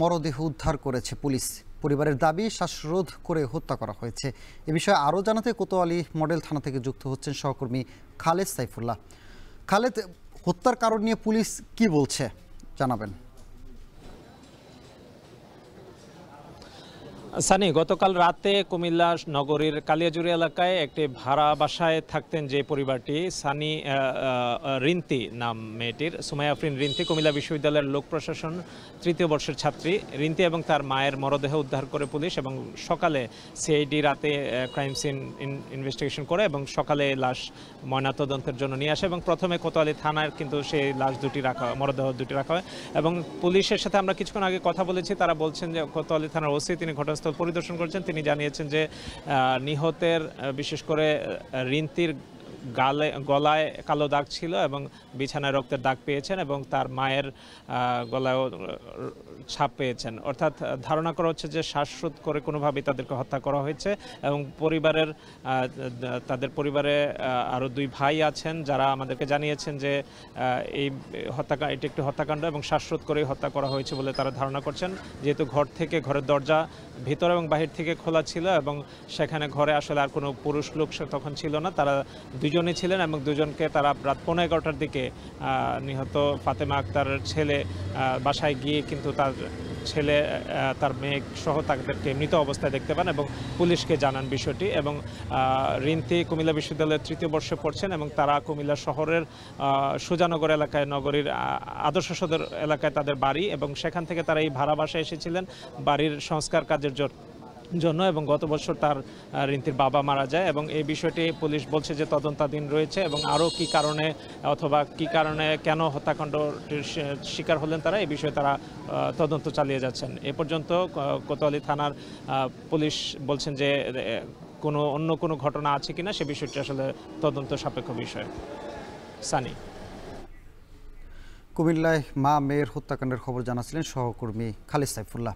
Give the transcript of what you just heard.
মরদেহ উদ্ধার করেছে পুলিশ। পরিবারের দাবি শ্বাসরোধ করে হত্যা করা হয়েছে। এ বিষয়ে আরও জানাতে কোতোয়ালি মডেল থানা থেকে যুক্ত হচ্ছেন সহকর্মী খালেদ সাইফুল্লাহ। খালেদ, হত্যার কারণ নিয়ে পুলিশ কি বলছে জানাবেন। সানি, গতকাল রাতে কুমিল্লা নগরীর কালিয়াজুড়ি এলাকায় একটি ভাড়া বাসায় থাকতেন যে পরিবারটি, সানি রিন্তি নাম মেয়েটির, সুমাইয়া আফরিন রিন্তি, কুমিল্লা বিশ্ববিদ্যালয়ের লোক প্রশাসন তৃতীয় বর্ষের ছাত্রী। রিন্তি এবং তার মায়ের মরদেহ উদ্ধার করে পুলিশ এবং সকালে সিআইডি রাতে ক্রাইম সিন ইনভেস্টিগেশন করে এবং সকালে লাশ ময়নাতদন্তের জন্য নিয়ে আসে এবং প্রথমে কোতোয়ালি থানার কিন্তু সেই লাশ দুটি রাখা মরদেহ দুটি রাখা হয় এবং পুলিশের সাথে আমরা কিছুক্ষণ আগে কথা বলেছি। তারা বলছেন যে কোতোয়ালি থানার ওসি তিনি ঘটনাস্থল পরিদর্শন করেছেন। তিনি জানিয়েছেন যে নিহতের বিশেষ করে রিন্তির গলায় কালো দাগ ছিল এবং বিছানায় রক্তের দাগ পেয়েছেন এবং তার মায়ের গলায়ও ছাপ পেয়েছেন। অর্থাৎ ধারণা করা হচ্ছে যে শ্বাসরোধ করে কোনোভাবেই তাদেরকে হত্যা করা হয়েছে এবং তাদের পরিবারে আরও দুই ভাই আছেন যারা আমাদেরকে জানিয়েছেন যে এটি একটি হত্যাকাণ্ড এবং শ্বাসরোধ করেই হত্যা করা হয়েছে বলে তারা ধারণা করছেন। যেহেতু ঘরের দরজা ভিতর এবং বাহির থেকে খোলা ছিল এবং সেখানে ঘরে আসলে আর কোনো পুরুষ লোক তখন ছিল না, তারা দুজনই ছিলেন এবং দুজনকে তারা রাত 11:15টার দিকে নিহত ফাতেমা আক্তারের ছেলে বাসায় গিয়ে কিন্তু তার ছেলে তার মেয়ে সহ তাদেরকে মৃত অবস্থায় দেখতে পান এবং পুলিশকে জানান বিষয়টি। এবং রিন্তি কুমিল্লা বিশ্ববিদ্যালয়ের তৃতীয় বর্ষে পড়ছেন এবং তারা কুমিল্লা শহরের সুজানগর এলাকায় নগরীর আদর্শ সদর এলাকায় তাদের বাড়ি এবং সেখান থেকে তারা এই ভাড়া বাসায় এসেছিলেন বাড়ির সংস্কার কাজের জন্য এবং গত বছর তার রিন্তির বাবা মারা যায় এবং এই বিষয়টি পুলিশ বলছে যে তদন্তাধীন রয়েছে এবং আরও কি কারণে অথবা কি কারণে কেন হত্যাকাণ্ডটির শিকার হলেন তারা, এই বিষয়ে তারা তদন্ত চালিয়ে যাচ্ছেন। এ পর্যন্ত কোতোয়ালি থানার পুলিশ বলছেন যে অন্য কোনো ঘটনা আছে কিনা সে বিষয়টি আসলে তদন্ত সাপেক্ষ বিষয়। সানি, কুমিল্লায় মা মেয়ের হত্যাকাণ্ডের খবর জানাচ্ছিলেন সহকর্মী খালেদ সাইফুল্লাহ।